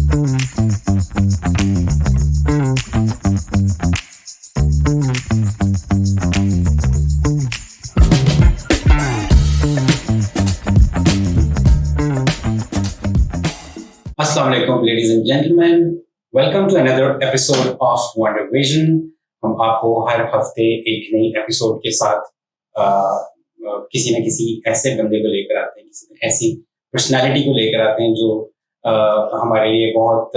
Assalamu alaikum, ladies and gentlemen. Welcome to another episode of Wonder Vision. हम आपको हर हफ्ते एक नई एपिसोड के साथ किसी न किसी ऐसे बंदे को लेकर आते हैं, किसी न ऐसी पर्सनालिटी को लेकर आते हैं जो हमारे लिए बहुत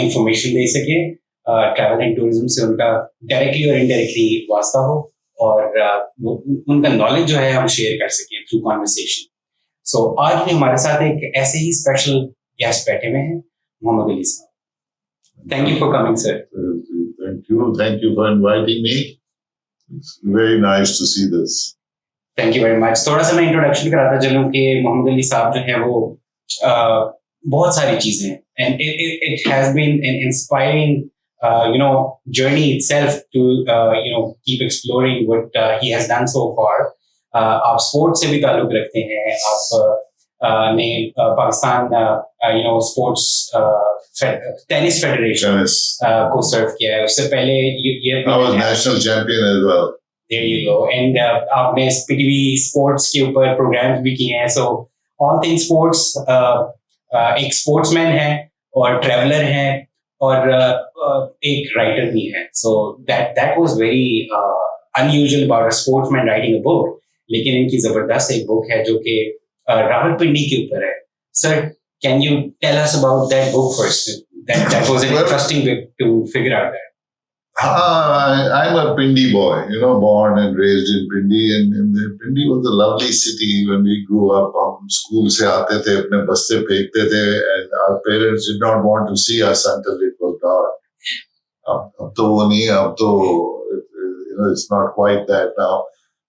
इंफॉर्मेशन दे सके, ट्रैवल एंड टूरिज्म से उनका डायरेक्टली और इनडायरेक्टली वास्ता हो और उनका नॉलेज जो है हम शेयर कर सकें थ्रू कॉन्वर्सेशन. सो आज भी हमारे साथ एक ऐसे ही स्पेशल गेस्ट बैठे हुए हैं, मोहम्मद अली साहब. Thank you for coming, sir. Thank you for inviting me. It's very nice to see this. Thank you very much. थोड़ा सा मैं इंट्रोडक्शन कराता चलूं कि मोहम्मद अली साहब जो है वो बहुत सारी चीजें हैं, and it has been an inspiring journey itself to keep exploring what he has done so far. आप स्पोर्ट्स से भी ताल्लुक रखते हैं, आप ने पाकिस्तान स्पोर्ट्स टेनिस फेडरेशन को सर्व किया है. उससे पहले ये I was national champion as well. There you go. And आपने PTV स्पोर्ट्स के ऊपर प्रोग्राम्स भी किए हैं. So all things sports, एक स्पोर्ट्समैन है और ट्रैवलर है और एक राइटर भी है. So that was very unusual about a sportsman writing a book. लेकिन इनकी जबरदस्त एक बुक है जो कि रावलपिंडी के ऊपर है. Sir, can you tell us about that book first? That was an interesting way to figure out that. I'm a Pindi boy, born and raised in Pindi, and Pindi was a lovely city when we grew up. हम school से आते थे, अपने बस्ते फेंकते थे, and our parents did not want to see us until it was dark. अब तो वो नहीं, अब तो it's not quite that now.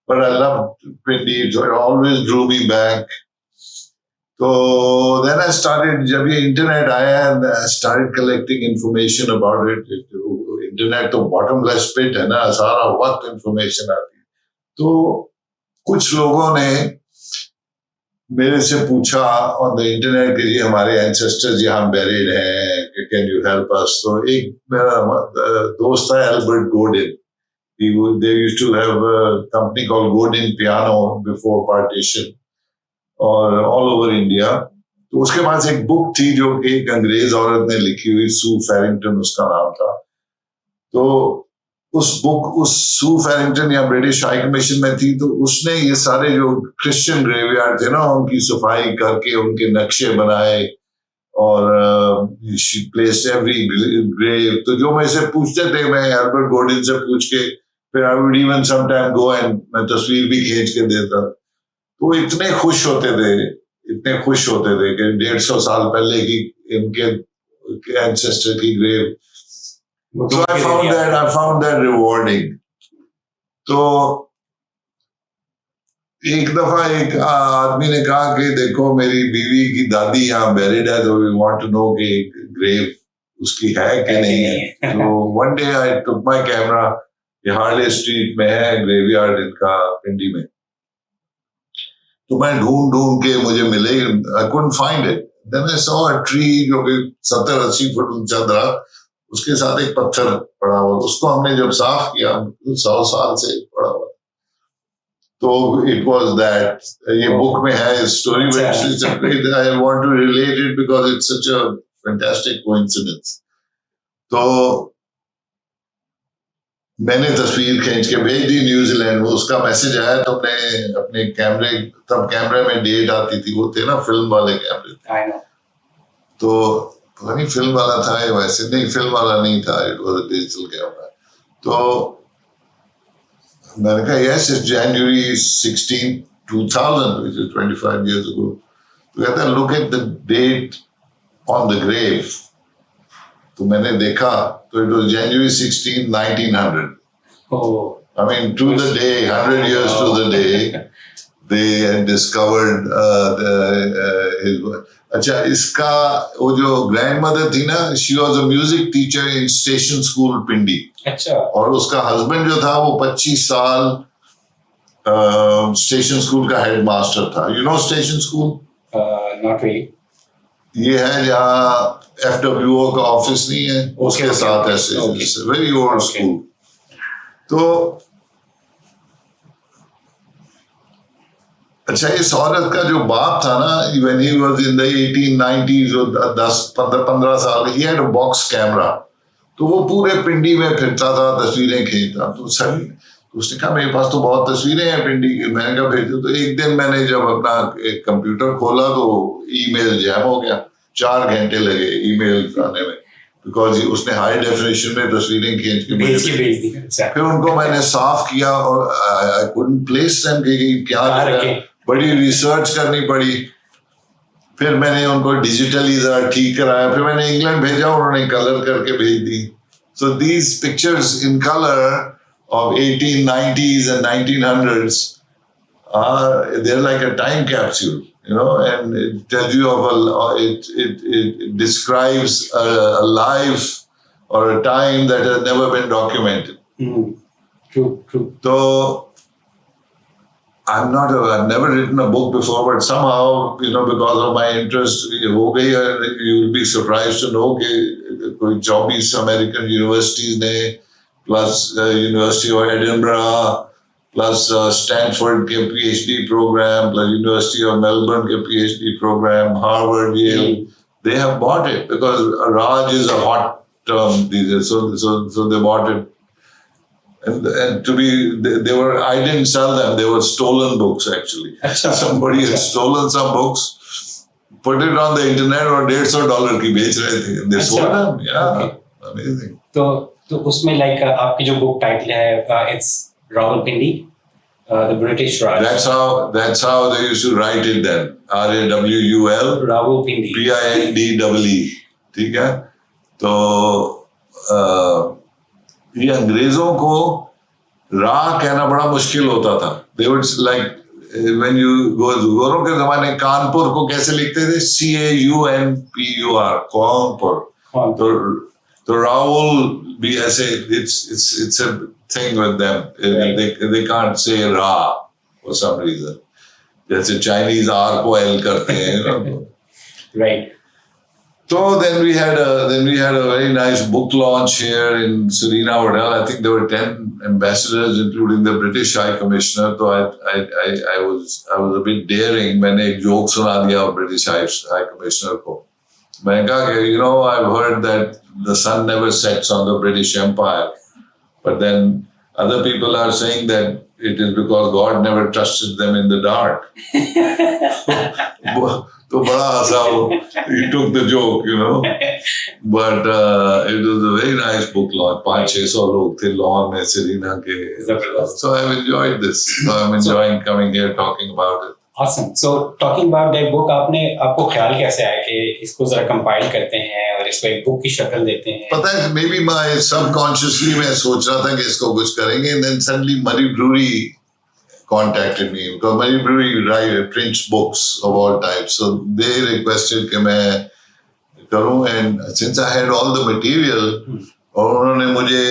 But I loved Pindi. It always drew me back. So then I started, जब ये internet आया, I started collecting information about it. Internet तो bottomless pit है ना, सारा वक्त information आती है. तो कुछ लोगों ने मेरे से पूछा on the internet कि जी हमारे ancestors यहाँ buried हैं, can you help us? तो एक मेरा दोस्त था Albert Godin. They used to have a company called Godin Piano before partition. और ऑल ओवर इंडिया. तो उसके पास एक बुक थी जो कि एक अंग्रेज औरत ने लिखी हुई, सू फेरिंगटन उसका नाम था. तो उस सू फेरिंगटन या ब्रिटिश हाई कमीशन में थी. तो उसने ये सारे जो क्रिश्चियन ग्रेवयार्ड थे ना, उनकी सफाई करके उनके नक्शे बनाए और शी प्लेस्ड एवरी ग्रेव. तो जो मेरे से पूछते थे, मैं अल्बर्ट गॉर्डन से पूछ के फिर I would even some time go and मैं तस्वीर भी खींच के देता. तो इतने खुश होते थे कि 150 साल पहले की इनके एंसेस्टर की grave. So I found that rewarding. तो एक दफा एक आदमी ने कहा कि देखो मेरी बीवी की दादी यहाँ बेरिड है, तो we want to know कि ग्रेव उसकी है कि नहीं है. So one day I took my camera, ये हार्ले स्ट्रीट में है ग्रेवयार्ड इनका पिंडी में. तो मैं ढूंढ के मुझे मिले, I couldn't find it. Then I saw a tree जो कि 70-80 फुट ऊंचा था, उसके साथ एक पत्थर पड़ा हुआ. उसको हमने जब साफ किया, 100 साल से पड़ा हुआ. तो it was that. ये बुक में है story. I want to relate it because it's such a fantastic coincidence. तो मैंने तस्वीर खींच के भेज दी न्यूजीलैंड. वो उसका मैसेज आया तो हमने अपने कैमरे, तब कैमरे में डेट आती थी, वो थे ना फिल्म वाले कैमरे. तो पता नहीं फिल्म वाला था या वैसे नहीं, फिल्म वाला नहीं था, it was a digital camera. तो मैंने कहा yes it's January 16, 2000, which is 25 years ago. तो कहता है look at the date on the grave. तो मैंने देखा तो it was January 16, 1900. Oh. I mean, to the day, 100 years to the day, they had discovered his. अच्छा, इसका वो जो ग्रैंडमदर थी ना, she was a music teacher in Station School पिंडी. अच्छा. और उसका हस्बैंड जो था वो 25 साल स्टेशन स्कूल का हेडमास्टर था. You know Station School? Not really. ये है जहाँ FWO का ऑफिस नहीं है, उसके साथ है स्टेशन, वेरी ओल्ड स्कूल। तो अच्छा, इस औरत का जो बाप था ना, when he was in the 1890s, 10-15 साल, he had a box camera, तो वो पूरे पिंडी में फिरता था, तस्वीरें खींचता। तो सर उसने कहा मेरे पास तो बहुत तस्वीरें हैं पिंडी की, मैंने कहा भेजो। तो एक दिन मैंने जब अपना एक कंप्यूटर खोला तो ईमेल जैम हो गया, 4 घंटे लगे ईमेल आने में, बिकॉज उसने हाई डेफिनेशन में तस्वीरें खींच के भेज दी। फिर उनको मैंने साफ किया और आई कुडंट प्लेस देम कि क्या, बड़ी रिसर्च करनी पड़ी। फिर मैंने उनको डिजिटली जरा ठीक कराया, फिर मैंने इंग्लैंड भेजा, उन्होंने कलर करके भेज दी। So these pictures in colour of 1890s and 1900s they're like a time capsule, and it tells you of it describes a life or a time that has never been documented. True. So I've never written a book before, but somehow, because of my interest, हो गई, you'll be surprised to know कि कोई 24 American universities ने, plus University of Edinburgh, plus Stanford के PhD program, plus University of Melbourne के PhD program, Harvard, Yale, they have bought it because Raj is a hot term these days, so they bought it. And I didn't sell them, they were stolen books actually. Somebody had stolen some books, put it on the internet और $150 की बेच रहे थे. They sold them, yeah, amazing. तो उसमें like आपकी जो book title है, it's Rawalpindi, the British Raj. That's how they used to write it then. RAWUL Rawalpindi PINDEE, ठीक है? तो ये अंग्रेजों को रा कहना बड़ा मुश्किल होता था. They would like when you go, गोरों के जमाने कानपुर को कैसे लिखते थे? CAUNPUR, कानपुर. तो राहुल भी ऐसे, it's a thing with them. They can't say Ra for some reason. जैसे Chinese R को L करते हैं. Right. So then we had a very nice book launch here in Serena Hotel. I think there were 10 ambassadors, including the British High Commissioner. So I was a bit daring. मैंने एक joke सुना दिया British High Commissioner को. मैंने कहा कि I've heard that the sun never sets on the British Empire, but then other people are saying that it is because God never trusted them in the dark. तो बड़ा हंसा वो. He took the joke, but it was a very nice book launch. 500-600 लोग थे लाहौर में, Serena के. So I've enjoyed this. So I'm enjoying coming here talking about it. Awesome. So talking about that book, आपको ख्याल कैसे आया कि इसको जरा कंपाइल करते हैं और इसको एक बुक की शक्ल देते हैं? पता है, maybe my subconsciously मैं सोच रहा था कि इसको कुछ करेंगे, and then suddenly Murray Brewery contacted me because Murray Brewery prints books of all types, so they requested कि मैं करूं, and since I had all the material, और उन्होंने मुझे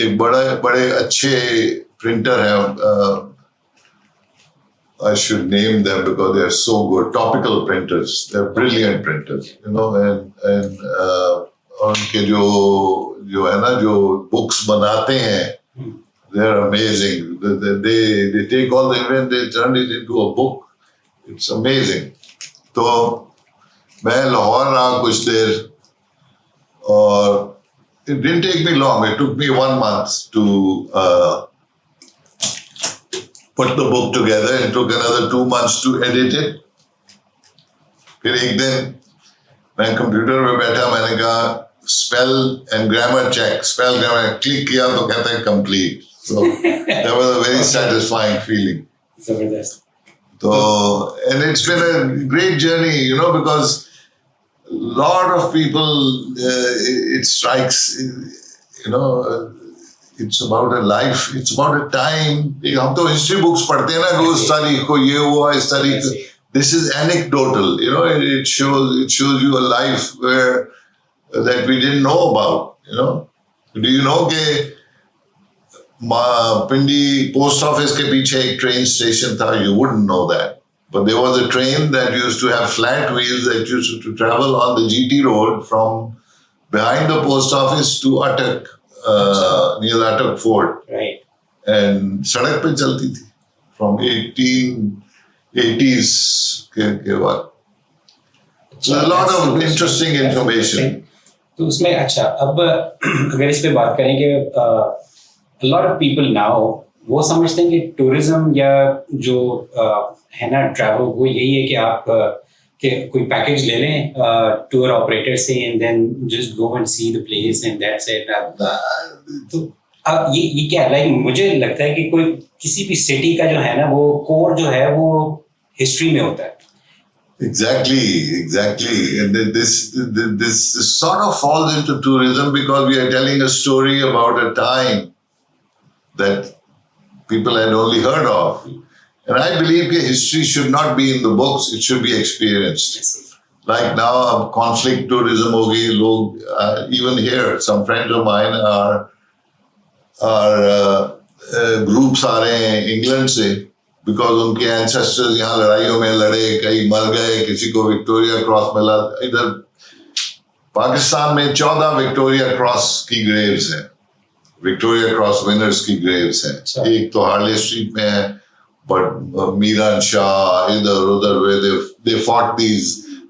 एक बड़े अच्छे printer है, I should name them because they are so good. Topical printers, they're brilliant printers, and उनके जो है ना, जो books बनाते हैं, they're amazing. They take all the event, they turn it into a book. It's amazing. तो मैं लाहौर रहा कुछ देर, और it didn't take me long. It took me 1 month to put the book together. It took another 2 months to edit it. फिर एक दिन मैं computer पे बैठा, मैंने कहा spell and grammar check, spell grammar, click किया तो कहता है complete. So that was a very satisfying feeling. Zabardast. So, and it's been a great journey, because a lot of people, it strikes, it's about a life, it's about a time. हम तो history books पढ़ते हैं ना, कि उस तारीख को ये हुआ, इस तारीख को. This is anecdotal, it shows you a life that we didn't know about, Do you know कि पिंडी पोस्ट ऑफिस के पीछे एक ट्रेन स्टेशन था? You wouldn't know that. But there was a train that used to have flat wheels that used to travel on the GT road from behind the post office to Atak, near the Atak Fort. Right. And सड़क पे चलती थी from 1880s के बाद. So a lot of interesting information. तो उसमें अच्छा अब अगर इस पे बात करें कि a lot of people now वो समझते हैं कि टूरिज्म या जो है ना ट्रैवल वो यही है कि आप कि कोई पैकेज ले लें टूर ऑपरेटर से and then just go and see the place and that's it. तो अब ये क्या है लाइक मुझे लगता है कि कोई किसी भी सिटी का जो है ना वो कोर जो है वो हिस्ट्री में होता है. Exactly. And this sort of falls into tourism because we are telling a story about a time that people had only heard of. And I believe that history should not be in the books, it should be experienced. Like now, conflict tourism hogi, log, even here, some friends of mine are groups are in England से because उनके ancestors यहाँ लड़ाइयों में लड़े, कई मर गए, किसी को विक्टोरिया क्रॉस मिला. इधर पाकिस्तान में 14 विक्टोरिया क्रॉस की ग्रेव्स हैं, विक्टोरिया क्रॉस विनर्स की ग्रेव्स हैं. एक तो हार्ले स्ट्रीट में है, but मीरान शाह इधर उधर where they fought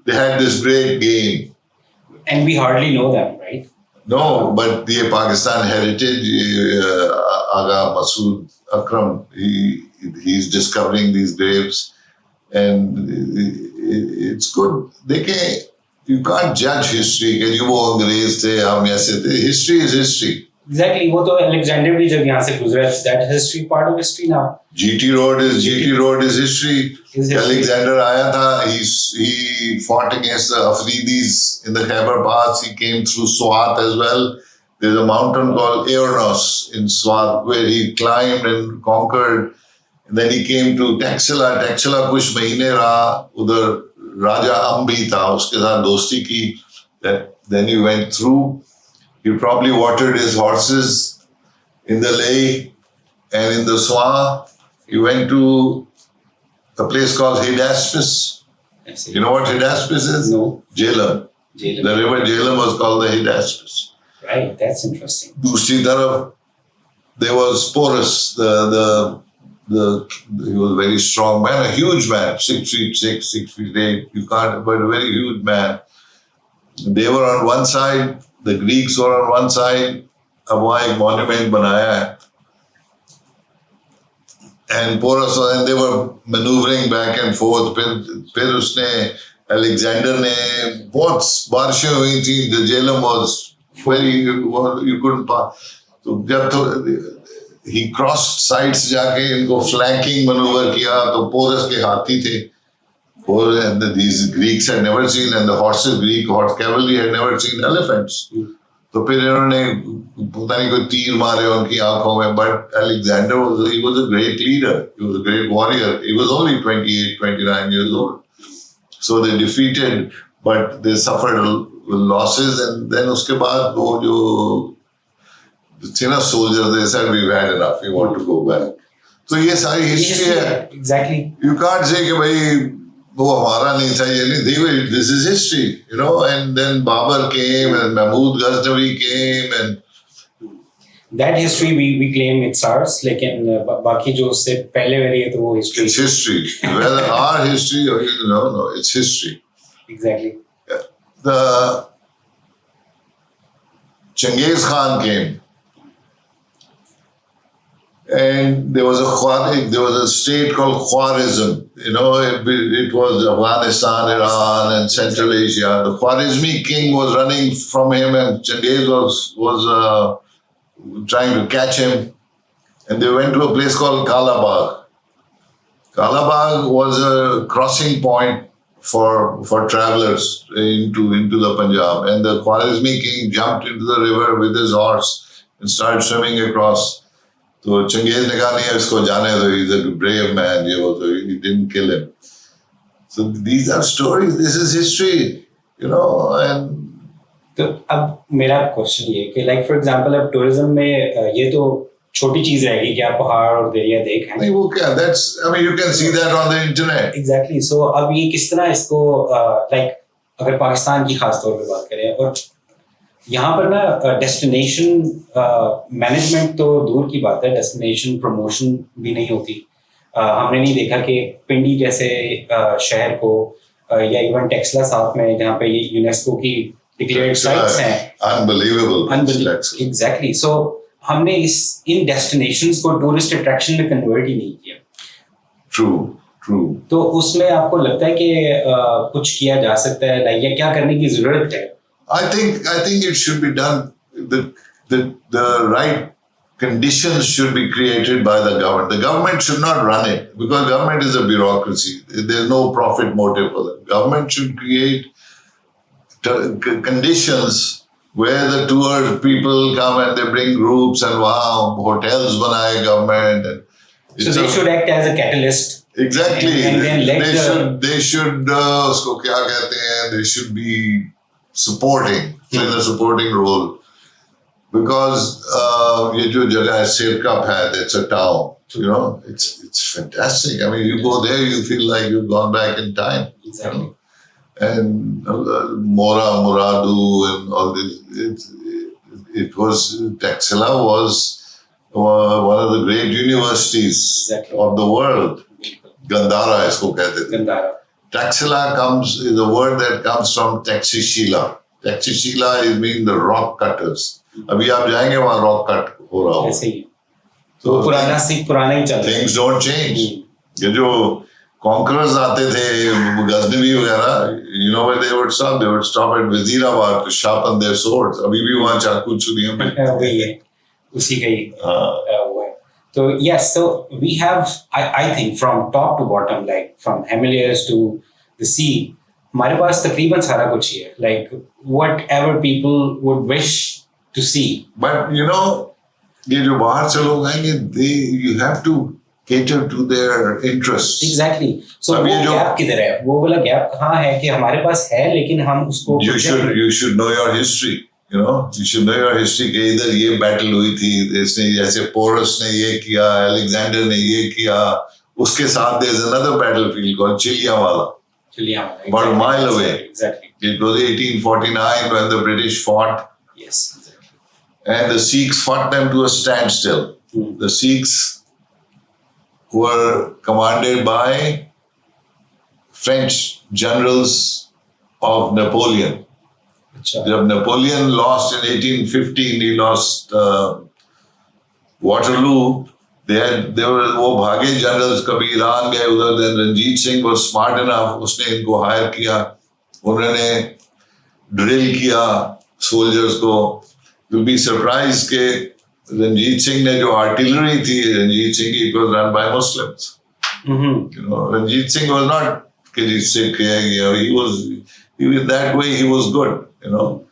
they had this great game. And we hardly know them, right? No, but the Pakistan heritage, Aga Masood Akram, he's discovering these graves, and it's good. You can't judge history. कि वो अंग्रेज थे, हम ऐसे थे. History is history. Exactly. वो तो Alexander भी जब यहाँ से गुजरा, that history part of history now. GT Road is history. Alexander आया था. He fought against the Afridis in the Khyber Pass. He came through Swat as well. There's a mountain called Aornos in Swat where he climbed and conquered. And then he came to Taxila. Taxila कुछ महीने रहा. उधर राजा अम्बी था. उसके साथ दोस्ती की. Then he went through. He probably watered his horses in the Leh and in the Swa. He went to a place called Hydaspes. You know what Hydaspes is? No. Jhelum. The river Jhelum was called the Hydaspes. Right, that's interesting. दूसरी तरफ there was Porus, he was a very strong man, a huge man, 6'6", 6'8", you can't, but a very huge man. They were on one side, the Greeks were on one side. अब वहाँ एक monument बनाया है. And Porus, and they were maneuvering back and forth. फिर उसने Alexander ने बहुत बारिशें हुई थी. The Jhelum was very, you couldn't pass. तो जब तो he crossed sides जाके इनको flanking maneuver किया. तो Porus के हाथी थे. And these Greeks had never seen, and the Greek horse cavalry had never seen elephants. तो फिर इन्होंने पता नहीं कोई तीर मारे उनकी आंखों में. But Alexander he was a great leader. He was a great warrior. He was only 28, 29 years old. So they defeated, but they suffered losses. And then उसके बाद वो जो थे ना soldiers, they said we've had enough. We want to go back. तो ये सारी history है. Exactly. You can't say कि भाई वो हमारा नहीं था ये नहीं. This is history, you know. And then Babur came and Mahmud Ghaznavi came and that history we claim it's ours. लेकिन बाकी जो उससे पहले वाली है तो वो history. It's history. Whether our history or no, it's history. Exactly. The Genghis Khan came. And there was a state called Khwarizm. You know, it was Afghanistan, Iran, and Central Asia. The Khwarizmi king was running from him, and Genghis was trying to catch him. And they went to a place called Kalabagh. Kalabagh was a crossing point for travelers into the Punjab. And the Khwarizmi king jumped into the river with his horse and started swimming across. तो Genghis ने कहा नहीं इसको जाने दो. He's a brave man. He didn't kill him. So these are stories. This is history, you know. And तो अब मेरा क्वेश्चन ये कि like for example अब tourism में ये तो छोटी चीज रहेगी कि आप पहाड़ और दरिया देखें. नहीं वो क्या, that's, I mean, you can see that on the internet. Exactly. So अब ये किस तरह इसको like अगर पाकिस्तान की खास तौर पे बात करें और यहाँ पर ना डेस्टिनेशन मैनेजमेंट तो दूर की बात है, डेस्टिनेशन प्रमोशन भी नहीं होती. हमने नहीं देखा कि पिंडी जैसे शहर को या इवन टेक्सला साथ में जहाँ पे ये यूनेस्को की डिक्लेयर्ड साइट्स हैं. Unbelievable. Exactly. So हमने इन डेस्टिनेशंस को टूरिस्ट अट्रैक्शन में कन्वर्ट ही नहीं किया. True. तो उसमें आपको लगता है कि कुछ किया जा सकता है या क्या करने की जरूरत है? I think it should be done. The right conditions should be created by the government. The government should not run it because government is a bureaucracy. There's no profit motive for them. Government should create conditions where the tour people come and they bring groups and wow, hotels banaye government. And so they should act as a catalyst. Exactly. And then they should उसको क्या कहते हैं, they should be supporting, in a supporting role. Because ये जो जगह है सिरकप है, that's a town, you know, it's fantastic. I mean, you go there, you feel like you've gone back in time. Exactly. You know? And Mora, Muradu and all this, Taxila was one of the great universities of the world. Gandhara इसको कहते थे. Gandhara. Taxila is a word that comes from Taxishila. Taxishila means the rock cutters. अभी आप जाएंगे वहाँ rock cut हो रहा हो. ऐसे ही. तो पुराना ही चल रहा है. Things don't change. ये जो conquerors आते थे गजनवी वगैरह, you know where they would stop? They would stop at Wazirabad to sharpen their swords. अभी भी वहाँ चाकू छुरियाँ मिलती हैं. वही है, उसी का ही वो है. So yes, so we have, I think from top to bottom, like from Himalayas to the sea, हमारे पास तकरीबन सारा कुछ ही है. Like whatever people would wish to see. But you know, ये जो बाहर से लोग आएंगे, you have to cater to their interests. Exactly. So वो गैप किधर है? वो वाला गैप कहाँ है कि हमारे पास है लेकिन हम उसको you should know your history. You know, you should know your history कि इधर ये battle हुई थी, इसने जैसे पोरस ने ये किया, अलेक्जेंडर ने ये किया, उसके साथ there's another battlefield called Chiliawala. About a mile away. Exactly. It was 1849 when the British fought. Yes. Exactly. And the Sikhs fought them to a standstill. The Sikhs were commanded by French generals of Napoleon. जब Napoleon lost in 1815, he lost Waterloo. They were वो भागे generals, कभी Iran गए उधर. Then Ranjit Singh was smart enough, उसने इनको higher किया, उन्होंने ड्रिल किया सोल्जर्स को. You'll be surprised कि रंजीत सिंह ने जो आर्टिलरी थी, रंजीत सिंह की, it was run by Muslims. You know, Ranjit Singh was not कि जिससे किया गया. He was that way. He was good. You know,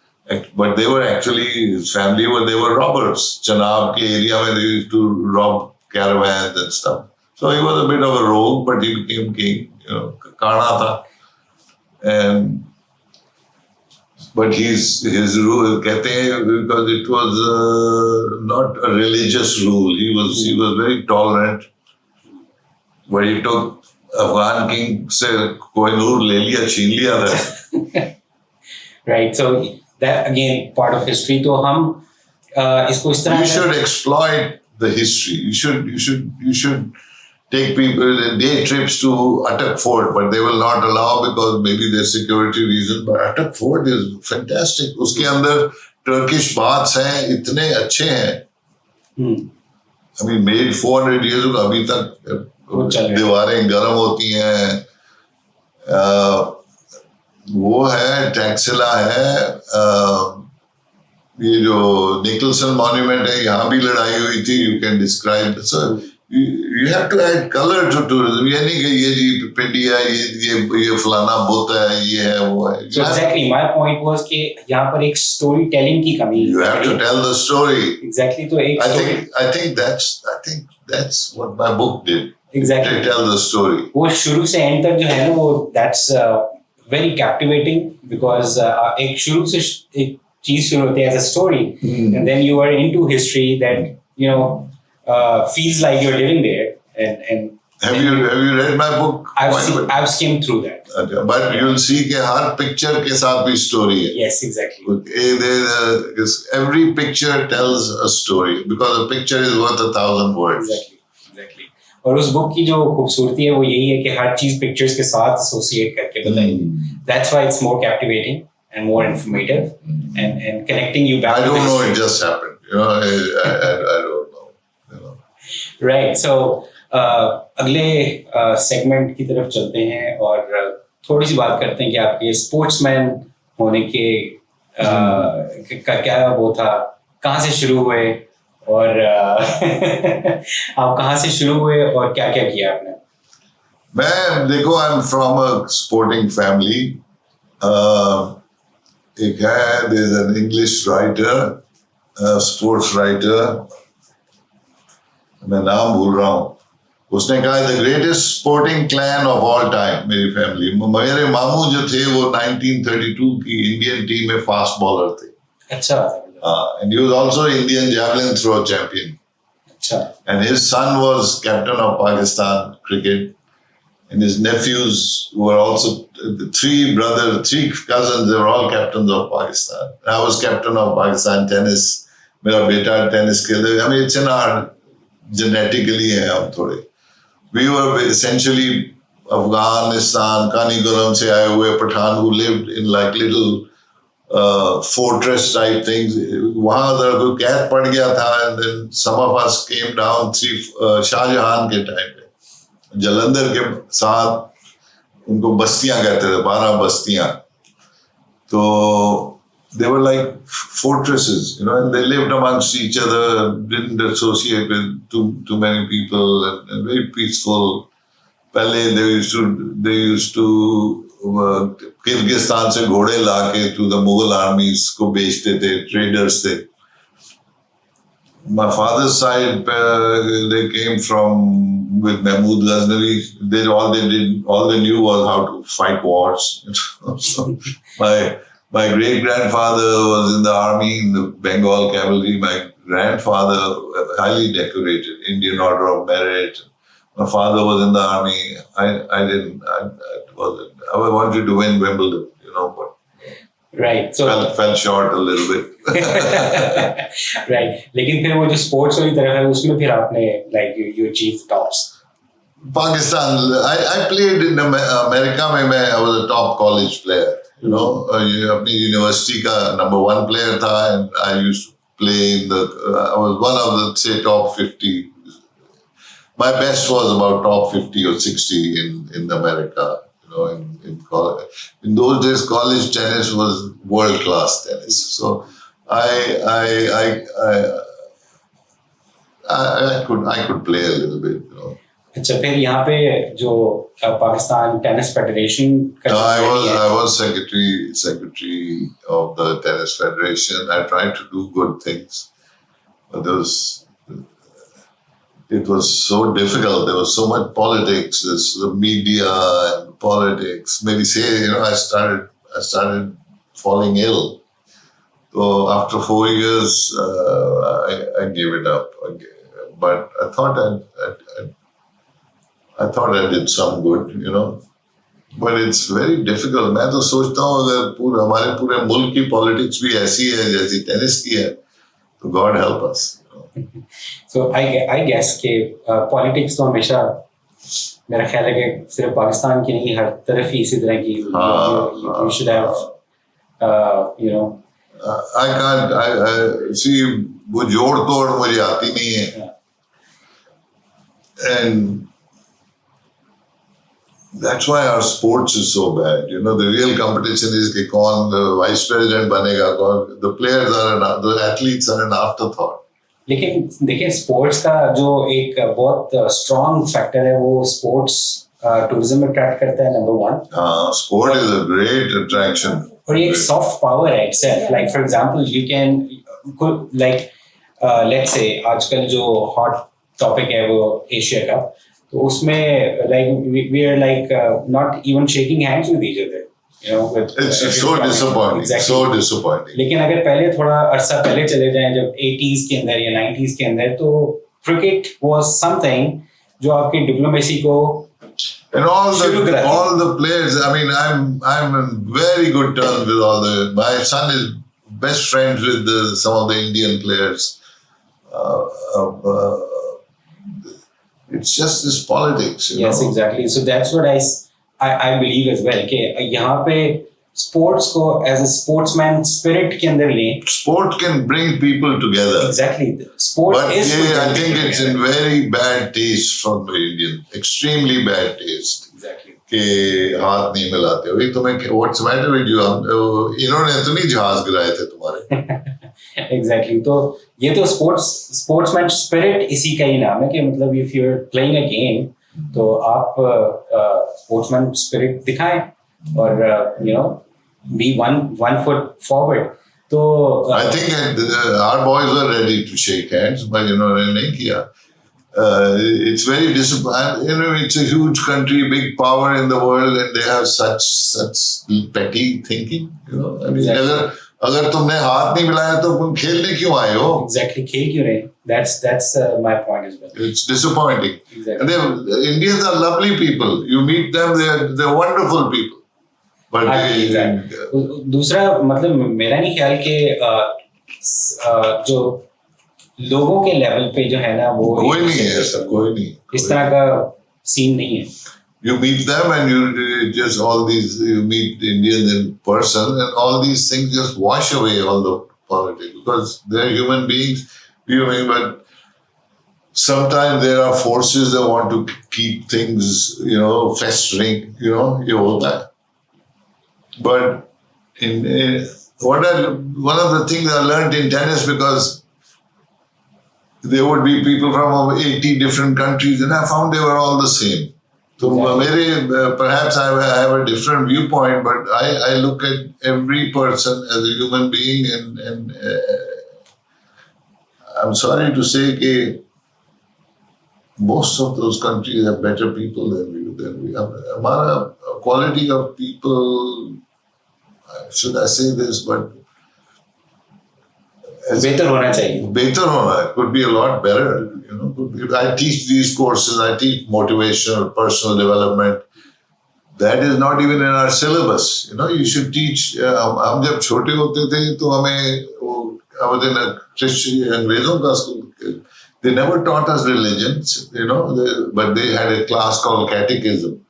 but they were actually, his family they were robbers. Chenab ke area where they used to rob caravans and stuff. So he was a bit of a rogue, but he became king. You know, Kana tha. But his rule, कहते हैं, because it was not a religious rule. He was very tolerant. But he took Afghan king से कोहिनूर ले लिया, छीन लिया था. Right. So that again part of history. तो हम इसको इस तरह. You should exploit the history. You should take people day trips to Attock Fort, but they will not allow because maybe there's security reason. But Attock Fort is fantastic. उसके अंदर Turkish baths हैं, इतने अच्छे हैं. I mean, made 400 years ago. अभी तक दीवारें गर्म होती हैं. वो है, टैक्सिला है, ये जो निकलसन मॉन्यूमेंट है, यहाँ भी लड़ाई हुई थी. You can describe. So you have to add colour to tourism. ये नहीं कि ये जी पिंडी है, ये फलाना बुत है, ये है, वो है. So exactly, my point was कि यहाँ पर एक स्टोरी टेलिंग की कमी है. You have to tell the story. Exactly. तो एक I think that's what my book did. Exactly. To tell the story. वो शुरू से एंड तक जो है ना, वो that's very captivating because एक शुरू से एक चीज शुरू होती है as a story, and then you are into history that you know feels like you're living there. And Have you read my book? I've skimmed through that. Okay. But you'll see कि हर picture के साथ भी story है. Yes, exactly. Every picture tells a story because a picture is worth 1,000 words. Exactly. और उस book की जो खूबसूरती है वो यही है कि हर चीज पिक्चर्स के साथ एसोसिएट करके बताई. That's why it's more captivating and more informative and connecting you back. I to don't know. history. It just happened. I don't know. Right. So अगले सेगमेंट की तरफ चलते हैं और थोड़ी सी बात करते हैं कि आपके स्पोर्ट्समैन होने के का क्या वो था, कहाँ से शुरू हुए और आप कहाँ से शुरू हुए और क्या क्या किया आपने? मैं देखो, I am from a sporting family. एक है, there is an English writer, sports writer, मैं नाम भूल रहा हूँ. उसने कहा the greatest sporting clan of all time. मेरी फैमिली, मेरे मामू जो थे वो 1932 की इंडियन टीम में फास्ट बॉलर थे. अच्छा. And he was also Indian javelin throw champion. अच्छा. And his son was captain of Pakistan cricket. And his nephews were also three cousins. They were all captains of Pakistan. I was captain of Pakistan tennis. मेरा बेटा tennis खेलते. I mean, it's in our genetically है हम थोड़े. We were essentially Afghanistan, Kaniguram से आए हुए Pathan who lived in like little fortress type things. वहाँ अगर कोई कैद पड़ गया था, and then some of us came down Shahjahan के टाइम पे जलंधर के साथ उनको बस्तियां कहते थे, 12 बस्तियां. तो they were like fortresses, and they lived amongst each other, didn't associate with too many people, and very peaceful. पहले they used to Kyrgyzstan से घोड़े लाके to the Mughal armies को बेचते थे, traders थे. My father's side, they came from with Mahmud Ghaznavi. All they knew was how to fight wars. So my great-grandfather was in the army, in the Bengal cavalry. My grandfather, highly decorated, Indian Order of Merit. My father was in the army. I wanted to win Wimbledon, but Right. So fell short a little bit. Right. लेकिन फिर वो जो sports वाली तरफ है उसमें फिर आपने like you achieved tops. Pakistan, I played in America में I was a top college player. अपनी यूनिवर्सिटी का number 1 player था, and I used to play I was one of the say top 50. My best was about top 50 or 60 in America. In college. In those days, college tennis was world class tennis. So I could play a little bit. अच्छा, फिर यहाँ पे जो Pakistan tennis federation का I was secretary of the tennis federation. I tried to do good things, but it was so difficult. There was so much politics. There's the media and politics. Maybe I started falling ill. So after 4 years, I gave it up. But I thought I did some good, But it's very difficult. मैं तो सोचता हूँ अगर हमारे पूरे मुल्क की politics भी ऐसी है जैसी टेनिस की है, तो God help us. So I guess कि पॉलिटिक्स तो हमेशा मेरा ख्याल है कि सिर्फ पाकिस्तान की नहीं, हर तरफ ही इसी तरह की. You should have, I can't. See, वो जोड़ तोड़ मुझे आती नहीं है. And that's why our sports is so bad. The real competition is कि कौन vice president बनेगा, the players the athletes are an afterthought. लेकिन देखिए, स्पोर्ट्स का जो एक बहुत स्ट्रॉन्ग फैक्टर है वो स्पोर्ट्स टूरिज्म में अट्रैक्ट करता है, number 1. Sport is a great attraction. और ये एक सॉफ्ट पावर है itself. Like for example, you can let's say आजकल जो हॉट टॉपिक है वो एशिया का, तो उसमें we are not even shaking hands with each other. It's so disappointing. Exactly. So disappointing. लेकिन अगर पहले थोड़ा अरसा पहले चले जाएं, जब 80s के अंदर या 90s के अंदर, तो cricket was something जो आपकी diplomacy को And शुरू कराती है. all the players. I mean, I'm in very good terms with all the. My son is best friends with some of the Indian players. It's just this politics. You Yes, know? exactly. So that's what I believe as well कि यहाँ पे sports को as a sportsman spirit के अंदर लें. Sport can bring people together. Exactly. Sport But is. I think it's in very bad taste from the Indian. Extremely bad taste. Exactly. कि हाथ नहीं मिलाते हो. तुम्हें what's the matter with you? इन्होंने तो नहीं जहाज गिराए थे तुम्हारे. Exactly. तो ये तो sportsman spirit इसी का ही नाम है कि मतलब if you're playing a game तो आप sportsman spirit दिखाएं और you know be one foot forward. तो I think our boys were ready to shake hands, but इन्होंने नहीं किया. It's very disappointing. It's a huge country, big power in the world, and they have such petty thinking. I mean, Exactly. अगर तुमने हाथ नहीं मिलाया तो तुम खेलने क्यों आए हो? Exactly, खेल क्यों रहे? That's my point as well. It's disappointing. Exactly. And the Indians are lovely people. You meet them, they're wonderful people. But दूसरा मतलब मेरा नहीं ख्याल कि जो लोगों के लेवल पे जो है ना वो कोई नहीं है ऐसा, कोई नहीं. इस तरह का सीन नहीं है. You meet them and you just you meet Indians in person and all these things just wash away all the politics because they're human beings. But sometimes there are forces that want to keep things, festering, ये होता है. But one of the things I learned in tennis because there would be people from over 80 different countries and I found they were all the same. So perhaps I have a different viewpoint, but I look at every person as a human being and I'm sorry to say that most of those countries have better people than we have. Our quality of people, should I say this, but बेहतर होना चाहिए. Better होना, could be a lot better. I teach these courses, I teach motivational, personal development. That is not even in our syllabus. You should teach. हम जब छोटे होते थे तो हमें I was in a Christian अंग्रेजों का school. They never taught us religions, but they had a class called catechism,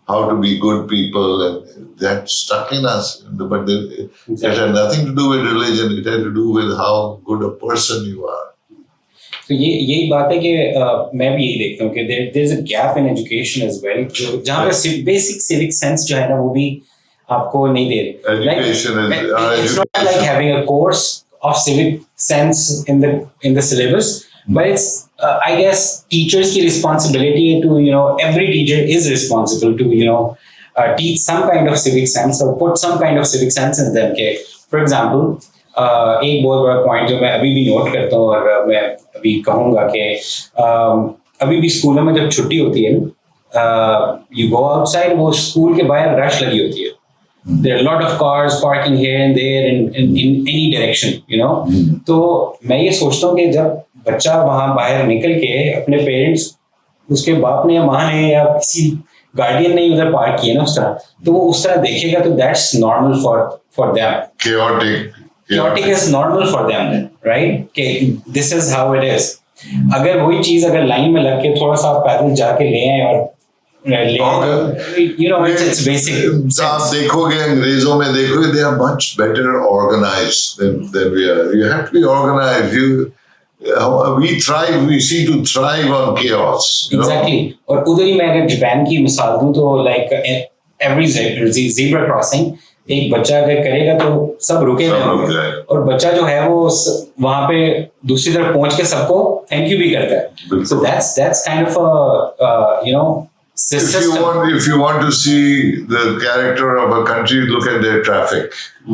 how to be good people, and that stuck in us. But it had nothing to do with religion. It had to do with how good a person you are. तो यही बात है कि मैं भी यही देखता हूँ कि there is a gap in education as well. जहाँ पे basic civic sense जो है ना वो भी आपको नहीं दे रहे. It's not like having a course of civic sense in the syllabus, but it's I guess teachers' की responsibility है to every teacher is responsible to teach some kind of civic sense or put some kind of civic sense in them. For example, एक बहुत बड़ा point जो मैं अभी भी note करता हूँ और मैं अभी कहूँगा कि अभी भी स्कूलों में जब छुट्टी होती है you go outside, वो स्कूल के बाहर रश लगी होती है. There are a lot of cars parking here and there in any direction, तो मैं ये सोचता हूँ कि जब बच्चा वहाँ बाहर निकल के अपने पेरेंट्स उसके बाप ने या माँ ने या किसी गार्डियन ने उधर पार्क किया ना उस तरह, तो वो उस तरह देखेगा तो that's normal for them. Chaotic is normal for them then, right? कि this is how it is. अगर वही चीज अगर लाइन में लग के थोड़ा सा पैदल जाके ले आए और it's basic. आप देखोगे अंग्रेजों में देखोगे they are much better organized than we are. You have to be organized. We seem to thrive on chaos. Exactly. और उधर ही मैं अगर जापान की मिसाल दूं तो like every zebra crossing एक बच्चा अगर करेगा तो सब रुके होंगे और बच्चा जो है वो वहां पे दूसरी तरफ पहुंच के सबको थैंक यू भी करता है. So that's kind of a If you want to see the character of a country, look at their traffic.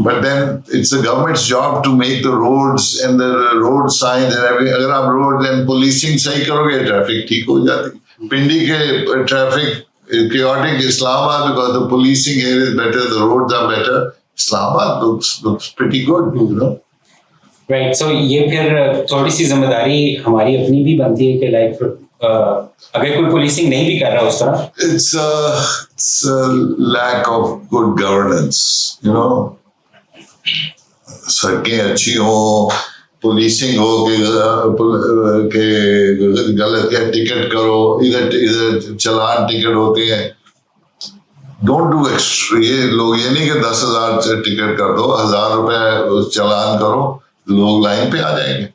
But then it's the government's job to make the roads and the road signs and everything. अगर आप road and policing सही करोगे, traffic ठीक हो जाती. पिंडी के traffic chaotic Islamabad because the policing here is better, the roads are better. Islamabad looks pretty good, right, so ये फिर थोड़ी सी जिम्मेदारी हमारी अपनी भी बनती है कि लाइक अगर कोई पुलिसिंग नहीं भी कर रहा उस तरह, it's a lack of good governance, you know. सड़कें अच्छी हो, पुलिसिंग हो कि गलत या टिकट करो, इधर चलान टिकट होते हैं. Don't do extra. ये लोग ये नहीं कि 10,000 से टिकट कर दो, 1,000 रुपए चलान करो, लोग लाइन पे आ जाएंगे.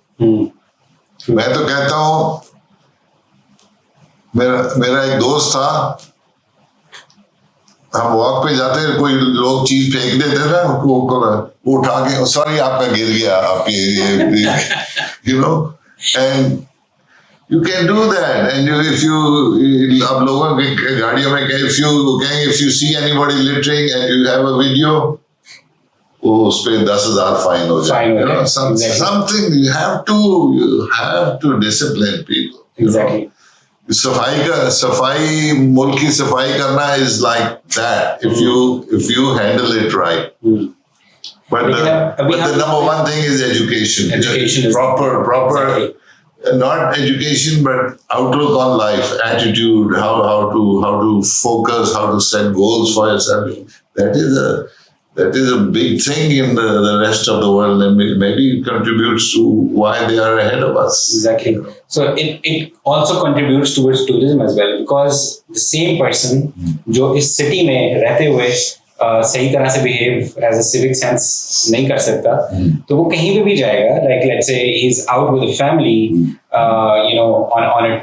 मैं तो कहता हूँ, मेरा एक दोस्त था, हम वॉक पे जाते, कोई लोग चीज फेंक देते ना, वो उठा के, सॉरी आपका गिर गया, आप ये you know, and you can do that. And if you, अब लोगों की गाड़ियों में if you see anybody littering and you have a video, वो उस पे 10,000 फाइन हो जाए. You know, something you have to discipline people. Exactly. सफाई मुल्क की सफाई करना is like that if you handle it right. But the number one thing is education. Education is proper. Exactly. Not education, but outlook on life, attitude, how to focus, how to set goals for yourself. That is a big thing in the rest of the world, and maybe it contributes to why they are ahead of us. Exactly. So it also contributes towards tourism as well, because the same person जो इस city में रहते हुए सही तरह से behave as a civic sense नहीं कर सकता, तो वो कहीं पे भी जाएगा, like let's say he is out with the family, you know, on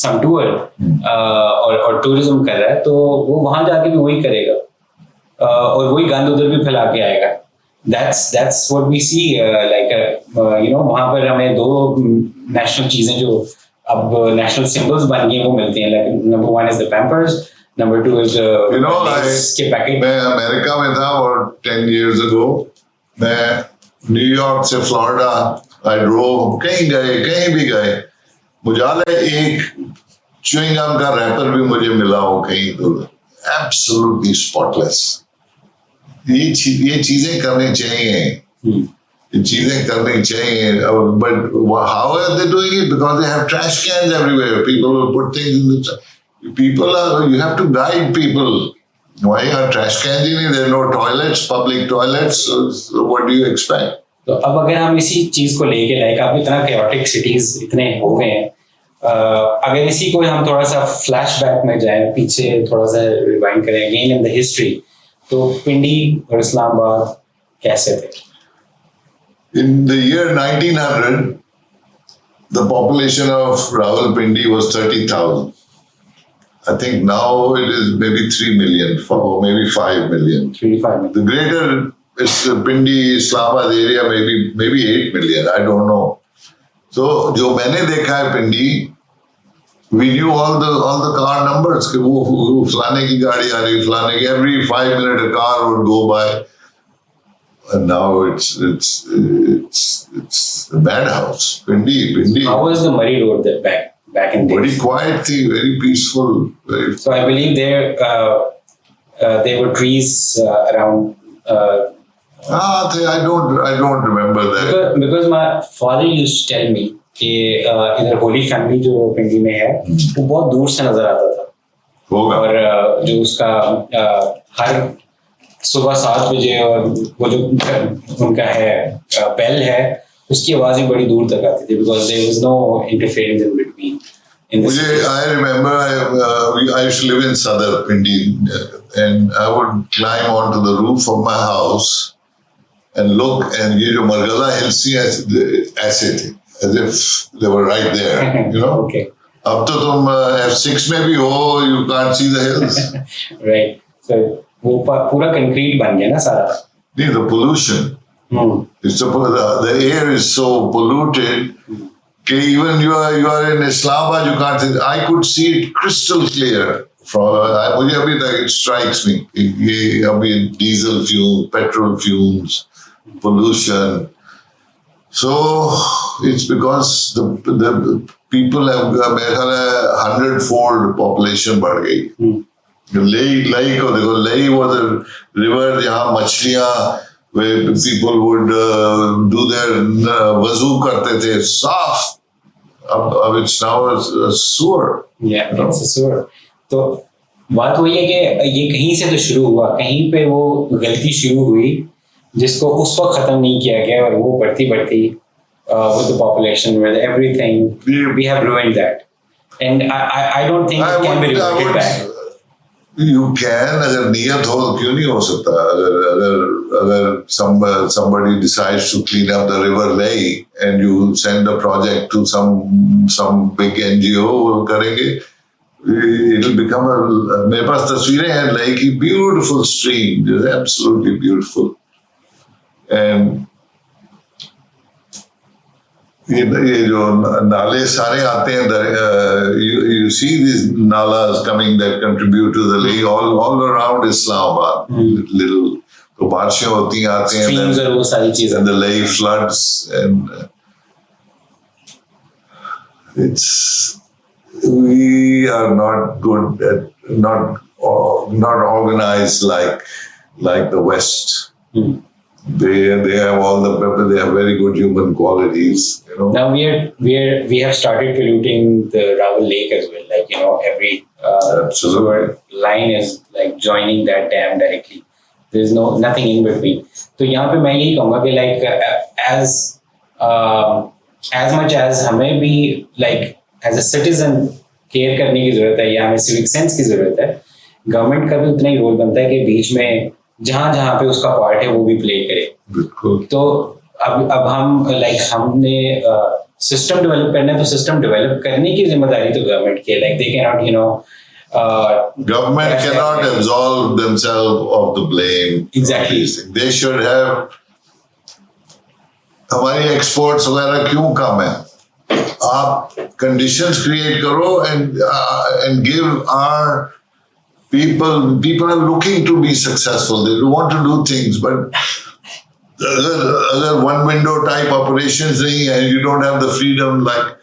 some tour, और टूरिज्म कर रहा है, तो वो वहां जाके भी वही करेगा, और वही गंद उधर भी फैला के आएगा. that's what we see, like you know, वहां पर हमें दो नेशनल चीजें जो अब नेशनल सिंबल्स बन गए वो मिलती हैं. Like number 1 is the Pampers, Number 2 is you know, के पैकेट. मैं अमेरिका में था और 10 years ago, मैं न्यूयॉर्क से फ्लोरिडा, आई ड्रोव, कहीं भी गए, मुझे एक च्युइंग गम का रैपर भी मुझे मिला हो कहीं, तो एब्सोल्युटली स्पॉटलेस. ये चीजें करनी चाहिए, ये चीजें करनी चाहिए. But how are they doing it? Because they have trash cans everywhere. People will put things in the you have to guide people. Why are trash cans in it? There are no toilets, public toilets. So what do you expect? तो अब अगर हम इसी चीज को लेके, like आप इतना chaotic cities इतने हो गए हैं, अगर इसी को हम थोड़ा सा फ्लैशबैक में जाएं, पीछे थोड़ा सा रिवाइंड करें अगेन इन द हिस्ट्री, तो पिंडी और इस्लामाबाद कैसे थे? In the year 1900, the population of Rawalpindi was 30,000. I think now it is maybe 3 million, or maybe 5 million. 3 to 5 million. The greater Pindi, Islamabad area, maybe 8 million. I don't know. So, जो मैंने देखा है Pindi, we knew all the car numbers. कि वो फलाने की गाड़ी आ रही, फलाने की, every 5 minutes a car would go by. And now it's a madhouse. Pindi. How was the Murray Road there back in days? Very quiet thing, very peaceful. So I believe there were trees around. I don't remember that. Because my father used to tell me कि इधर Holi family जो पिंडी में है वो बहुत दूर से नजर आता था. होगा. और जो उसका हर सुबह 7 बजे और वो जो उनका है बेल है, उसकी आवाज भी बड़ी दूर तक आती थी, because there was no interference in between. I remember I used to live in Sadar, Pindi, and I would climb onto the roof of my house and look, and ये जो मरगला hills थी ऐसे थे, as if they were right there, you know. Okay. अब तो तुम F6 में भी हो, you can't see the hills. Right. So वो पूरा कंक्रीट बन गया ना सारा. नहीं, the pollution. It's the air is so polluted. Even you are in Islamabad, you can't see. I could see it crystal clear. मुझे अभी तक it strikes me. ये अभी diesel fuel, petrol fumes, pollution. So it's because the people have मेरे ख्याल है 100-fold population बढ़ गई. लेई को देखो, लेई was a river जहाँ मछलियाँ where people would do their wazoo करते थे साफ. अब it's now a sewer. Yeah, it's a sewer. तो बात वही है कि ये कहीं से तो शुरू हुआ, कहीं पे वो गलती शुरू हुई जिसको उस वक्त खत्म नहीं किया गया, और वो बढ़ती बढ़ती with the population, with everything, we have ruined that. And I don't think it can be reverted back. You can, अगर नियत हो तो क्यों नहीं हो सकता. अगर somebody decides to clean up the river Leh and you send a project to some big NGO, वो करेंगे, it'll become मेरे पास तस्वीरें हैं Leh की, beautiful stream, just absolutely beautiful. And ये जो नाले सारे आते हैं, you see these nalas coming that contribute to the lake all around Islamabad. Little तो बारिशें होती आती हैं, streams और वो सारी चीजें, and the lake floods, and we are not good at not organized like the West. They have all the pepper. They have very good human qualities. Now we have started polluting the Rawal Lake as well. Like every sewer line is like joining that dam directly. There's nothing in between. तो यहाँ पे मैं यही कहूँगा कि like as much as हमें भी like as a citizen care करने की जरूरत है, या हमें civic sense की जरूरत है, गवर्नमेंट का भी उतना ही रोल बनता है कि बीच में जहाँ पे उसका पार्ट है वो भी प्ले करे. बिल्कुल. तो अब हम लाइक हमने सिस्टम डेवलप करना है, तो सिस्टम डेवलप करने की जिम्मेदारी तो गवर्नमेंट की है. Like they can not government cannot absolve themselves of the blame. Exactly. They should have. हमारी एक्सपोर्ट्स वगैरह क्यों कम है? आप कंडीशंस क्रिएट करो and give our people are looking to be successful. They want to do things, but अगर one window type operations नहीं है, you don't have the freedom. Like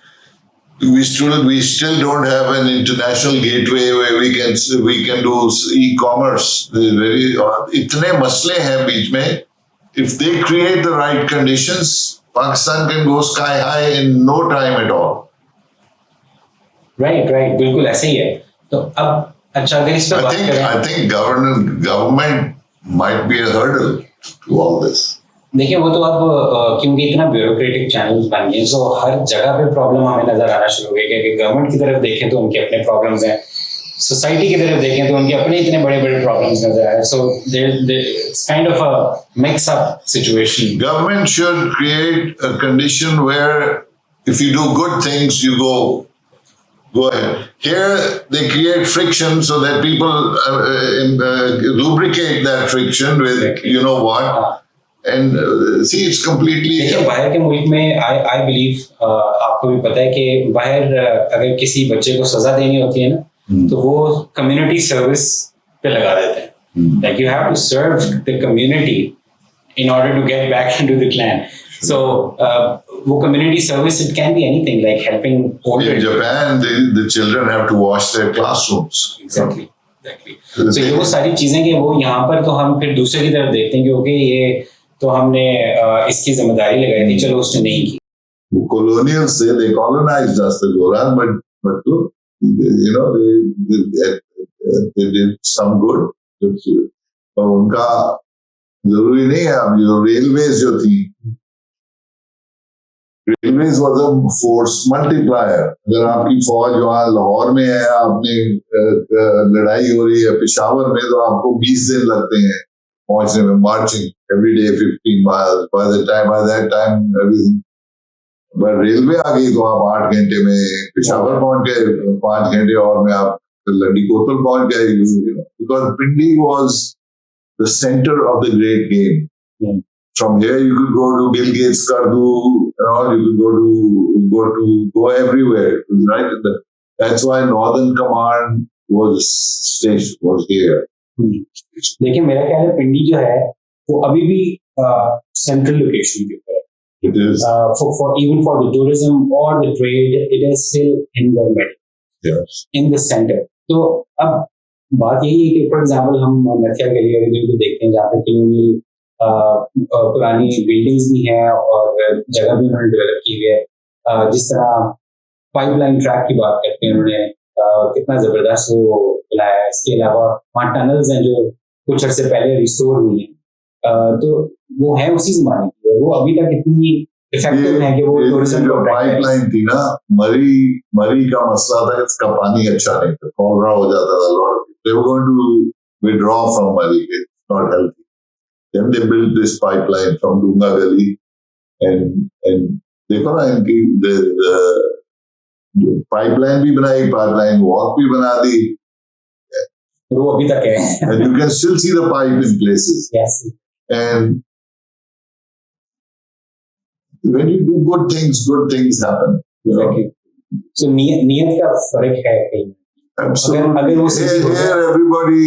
we still don't have an international gateway where we can do e-commerce. इतने मसले हैं बीच में. If they create the right conditions, Pakistan can go sky high in no time at all. Right, बिल्कुल ऐसे ही है. तो अब अच्छा अगर इस पे बात करें, I think government might be a hurdle to all this. देखिए वो तो अब क्योंकि इतना ब्यूरोक्रेटिक चैनल्स बन गए, सो हर जगह पे प्रॉब्लम हमें नजर आना शुरू हो गई. कि गवर्नमेंट की तरफ देखें तो उनके अपने प्रॉब्लम्स हैं, सोसाइटी की तरफ देखें तो उनके अपने इतने बड़े बड़े प्रॉब्लम्स नजर आए. So it's kind of a mix up situation. Government should create a condition where if you do good things, you go ahead. Here they create friction so that people lubricate that friction with you know what. And see, it's completely. देखिए बाहर के मुल्क में I believe आपको भी पता है कि बाहर अगर किसी बच्चे को सजा देनी होती है ना, तो वो कम्युनिटी सर्विस पे लगा देते हैं. Like you have to serve the community in order to get back into the clan. So वो community service, it can be anything like helping older. In Japan, the children have to wash their classrooms. Exactly. So ये वो सारी चीजें कि वो यहाँ पर तो हम फिर दूसरे की तरफ देखते हैं कि ओके ये तो हमने इसकी जिम्मेदारी लगाई थी, चलो उसने नहीं की. Colonials they colonized us, the Goran, but look, you know they did some good. तो उनका जरूरी नहीं है. अब जो रेलवेज जो थी, railways was a force multiplier. अगर आपकी फौज वहां लाहौर में है, आपने लड़ाई हो रही है पेशावर में, तो आपको 20 दिन लगते हैं पहुंचने में, marching every day 15 miles. By that time everything. But railway आ गई तो आप 8 घंटे में पेशावर पहुंच गए, 5 घंटे और में आप लंडी कोतल पहुंच गए. Because Pindi was the center of the great game. From here you could go to Bill Gates Kardu, you could go everywhere. It was right in the. That's why Northern Command was here. देखिए मेरा ख्याल है पिंडी जो है वो अभी भी central location के ऊपर है. It is. Even for the tourism or the trade, it is still in the middle. Yes. In the center. तो अब बात यही है कि फॉर एग्जाम्पल हम नथिया गली और इधर देखते हैं जहाँ पे कॉलोनियल पुरानी बिल्डिंग्स भी हैं और जगह भी उन्होंने डेवलप की हुई है। जिस तरह पाइपलाइन ट्रैक की बात करते हैं उन्होंने, कितना जबरदस्त वो बनाया है। इसके अलावा वहाँ टनल्स हैं जो कुछ अर्से पहले रिस्टोर हुई हैं, तो वो है उसी जमाने की, और वो अभी तक इतनी इफेक्टिव है कि वो टूरिज्म जो पाइपलाइन थी ना, मरी का मसला था कि इसका पानी अच्छा नहीं था, कॉलरा हो जाता था, lot they were going to withdraw from Mari. It's not healthy. Then they built this pipeline from Dunga Gully, and देखो ना इनकी पाइपलाइन भी बनाई, पाइपलाइन वॉक भी बना दी, वो अभी तक है, and you can still see the pipe in places. Yes. And when you do good things happen. Exactly. So नीयत का फर्क है कहीं। Absolutely. Here everybody,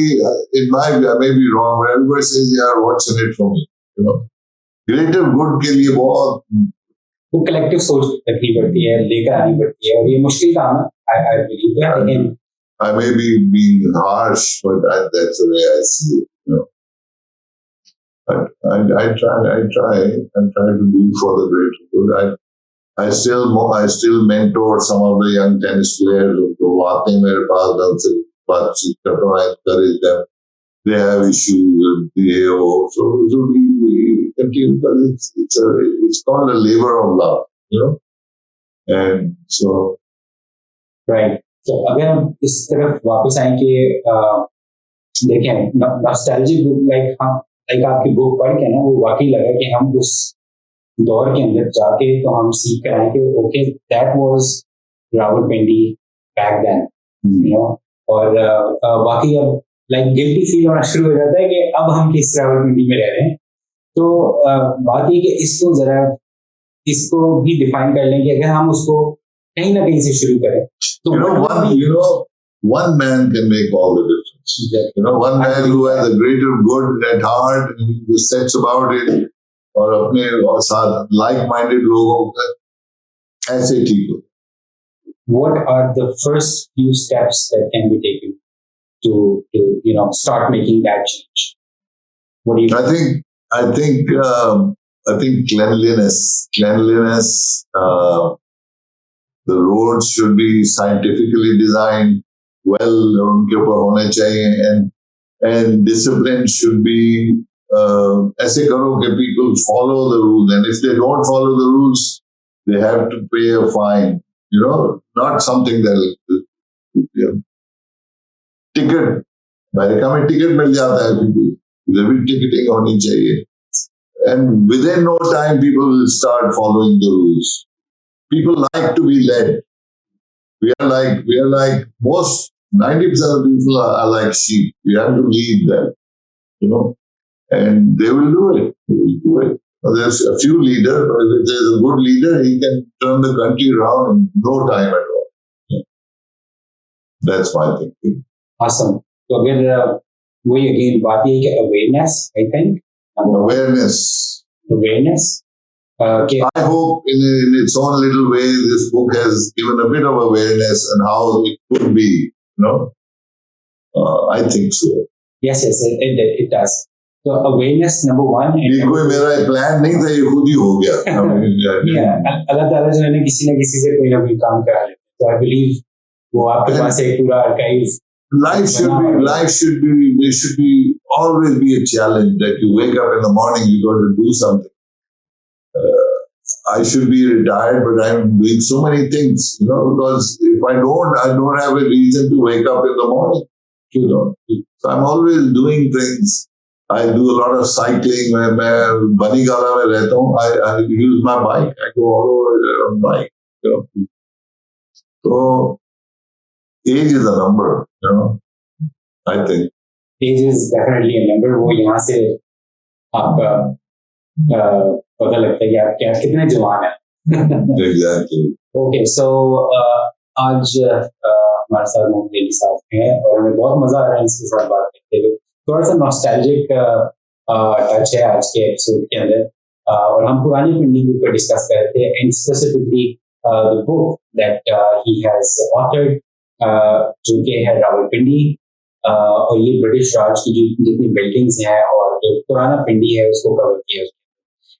in my view, I may be wrong, but everybody says, "Yeah, what's in it for me?" Greater good के लिए बहुत वो collective सोच रखनी पड़ती है, लेकर आनी पड़ती है, और ये मुश्किल काम है। I believe that. Again, I may be being harsh, but that's the way I see it. I try to do for the greater good. I still mentor some of the young tennis players who आते हैं मेरे पास, उनसे बातचीत करता हूँ, I encourage them. They have issues with the AO, so we continue, because it's called a labor of love, and so. Right. So अगर हम इस तरफ वापस आए कि देखें नॉस्टैल्जिक बुक, लाइक आपकी बुक पढ़ के ना वो वाकई लगा कि हम उस दौर के अंदर जाके तो हम सीख कर आए कि okay that was Rawalpindi back then, और बाकी अब लाइक गिल्टी फील होना शुरू हो जाता है कि अब हम किस रावलपिंडी में रह रहे हैं। तो बात ये कि इसको भी डिफाइन कर लें कि अगर हम उसको कहीं ना कहीं से शुरू करें तो one man can make all the difference. One man who has a greater good at heart and he just sets about it, और अपने साथ like-minded लोगों का ऐसे ठीक हो। What are the first few steps that can be taken to start making that change? What do you? I think cleanliness. The roads should be scientifically designed. Well, उनके ऊपर होने चाहिए, and discipline should be ऐसे करो कि people follow the rules, and if they don't follow the rules, they have to pay a fine. Not something that ticket. America में ticket मिल जाता है, इधर भी टिकटिंग होनी चाहिए, and within no time people will start following the rules. People like to be led. We are like most 90% of people are like sheep. We have to lead them, and they will do it. There's a few leaders, but if there's a good leader, he can turn the country around in no time at all. That's my thinking. Awesome. So again, वही again बात ये है कि awareness, I think. Awareness. I hope in its own little way, this book has given a bit of awareness and how it could be. I think so. Yes, it does. So awareness number one. ये कोई मेरा plan नहीं था, ये खुद ही हो गया। अल्लाह ताला जो है ना किसी न किसी से कोई ना कोई काम करा लेते हैं। So I believe वो आपके पास एक पूरा archive. Life should be. There should always be a challenge that you wake up in the morning, you got to do something. I should be retired, but I'm doing so many things, because if I don't have a reason to wake up in the morning, So I'm always doing things. I do a lot of cycling. मैं बनीगाला में रहता हूँ. I use my bike. I go all over on bike. So age is a number, I think. Age is definitely a number. वो यहाँ से आपका पता लगता है कि आप कितने जवान हैं. Exactly. Okay, so आज हमारे साथ मोहम्मद अली साहब हैं और हमें बहुत मजा आ रहा है इनके साथ बात करते हुए. थोड़ा सा नॉस्टैल्जिक टच है आज के एपिसोड के अंदर, और हम पुरानी पिंडी के ऊपर डिस्कस कर रहे थे, and specifically the book that he has authored, जो कि है रावलपिंडी, और ये ब्रिटिश राज की जितनी बिल्डिंग्स हैं और जो पुराना पिंडी है उसको कवर किया।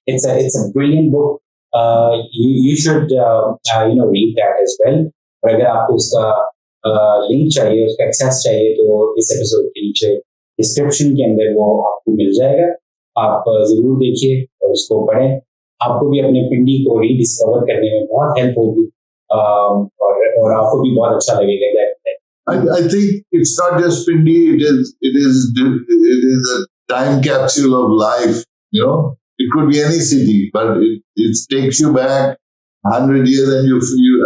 It's a brilliant book. You should read that as well. और अगर आपको उसका लिंक चाहिए, उसका एक्सेस चाहिए, तो इस एपिसोड के नीचे डिस्क्रिप्शन के अंदर वो आपको मिल जाएगा। आप जरूर देखिए और उसको पढ़ें। आपको भी अपने पिंडी को रीडिस्कवर करने में बहुत हेल्प होगी और आपको भी बहुत अच्छा लगेगा। I think it's not just Pindi. It is a time capsule of life. You know, it could be any city, but it takes you back 100 years, and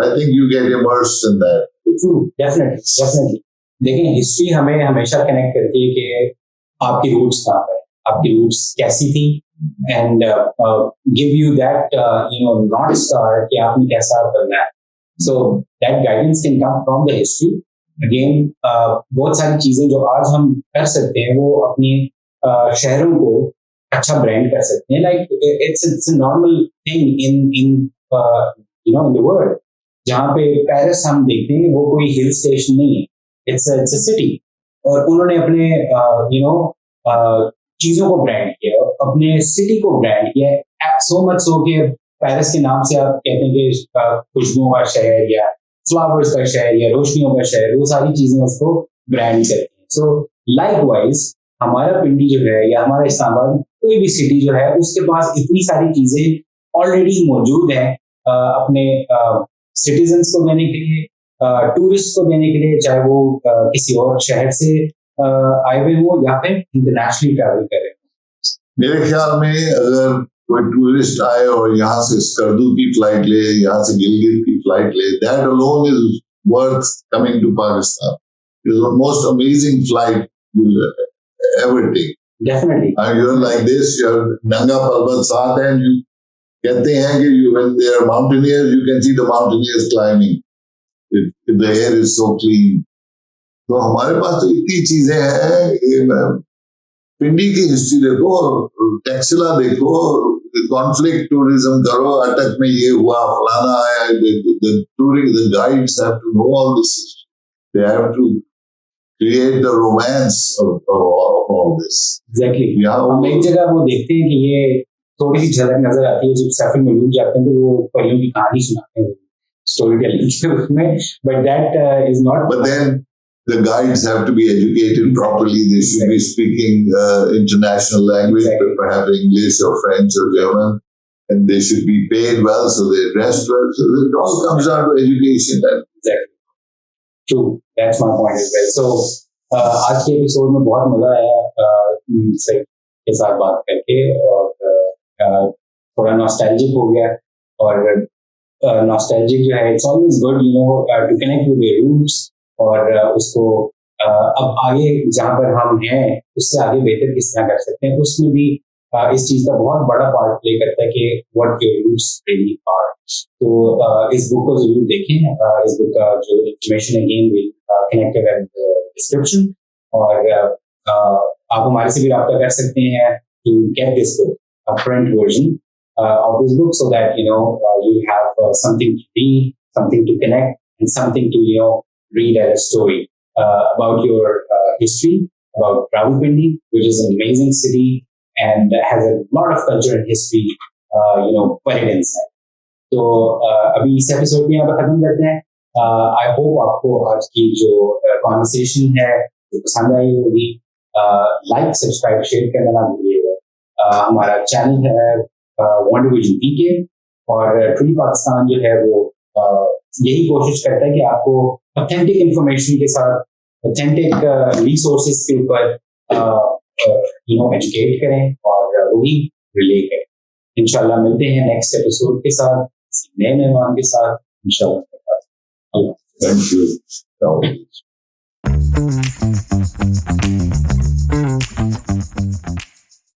I think you get immersed in that. True, definitely. देखें, history हमें हमेशा connect करती है कि आपकी roots कहाँ पर, आपकी रूट्स कैसी थी, and give you that north star कि आपने कैसा करना है। So that guidance can come from the history. Again बहुत सारी चीजें जो आज हम कर सकते हैं वो अपने शहरों को अच्छा ब्रांड कर सकते हैं। Like it's a normal thing in the world. जहाँ पे पेरिस हम देखते हैं वो कोई हिल स्टेशन नहीं है, इट्स अ सिटी। और उन्होंने अपने चीजों को ब्रांड किया, अपने सिटी को ब्रांड किया, सो मच सो कि पेरिस के नाम से आप कहते हैं कि खुशबुओं का शहर या फ्लावर्स का शहर या रोशनियों का शहर, वो सारी चीजें उसको ब्रांड करती हैं। सो लाइकवाइज हमारा पिंडी जो है या हमारा इस्लामाबाद, कोई भी सिटी जो है, उसके पास इतनी सारी चीजें ऑलरेडी मौजूद हैं अपने सिटीजन्स को देने के लिए, टूरिस्ट को देने के लिए, चाहे वो किसी और शहर से आए हुए हो या फिर इंटरनेशनली ट्रैवल करें। मेरे ख्याल में अगर कोई टूरिस्ट आए और यहाँ से स्कर्दू की फ्लाइट ले, यहाँ से गिलगित की फ्लाइट ले, that alone is worth coming to Pakistan. It's the most amazing flight you'll ever take. Definitely. And you're like this, you're Nanga Parbat Saath, and you कहते हैं कि when they are mountaineers, you can see the mountaineers climbing. The air is so clean. तो हमारे पास तो इतनी चीजें हैं। पिंडी की हिस्ट्री देखो, टैक्सिला देखो, कॉन्फ्लिक्ट टूरिज्म करो, अटक में ये हुआ, फलाना आया, the guides have to know all this. They have to create the romance of all this. Exactly. हम एक जगह वो देखते हैं कि ये थोड़ी सी झलक नजर आती है जब सफर में डूब जाते हैं, तो वो परियों की कहानी सुनाते हैं स्टोरी टेलिंग के रूप में, but that is not. But then the guides have to be educated properly. They should be speaking international language, but perhaps English or French or German, and they should be paid well, so they dress well. So it all comes down to education. Exactly. True. That's my point as well. So आज के episode में बहुत मजा आया sir के साथ बात करके, और थोड़ा नॉस्टैल्जिक हो गया। और नॉस्टैल्जिक जो है, it's always good to connect with your roots, और उसको अब आगे जहाँ पर हम हैं उससे आगे बेहतर किस तरह कर सकते हैं, उसमें भी इस चीज का बहुत बड़ा पार्ट प्ले करता है कि what your roots really are. तो इस बुक को जरूर देखें। इस बुक का जो information again will connected in description, और आप हमारे से भी रब्ता कर सकते हैं to get this book, a print version of this book, so that you have something to read, something to connect, and something to read as a story about your history, about Rawalpindi, which is an amazing city and has a lot of culture and history buried inside. तो अभी इस episode में यहाँ पर खत्म करते हैं। I hope आपको आज की जो कॉन्वर्सेशन है वो पसंद आई होगी। लाइक, सब्सक्राइब, शेयर करना ना भूलिएगा। हमारा चैनल है वंडर विजन पीके, और ट्रूली पाकिस्तान जो है वो यही कोशिश करता है कि आपको ऑथेंटिक इंफॉर्मेशन के साथ ऑथेंटिक रिसोर्सेज के ऊपर एजुकेट करें और वही रिले करें। इंशाल्लाह मिलते हैं नेक्स्ट एपिसोड के साथ, किसी नए मेहमान के साथ इंशाल्लाह। Thank you.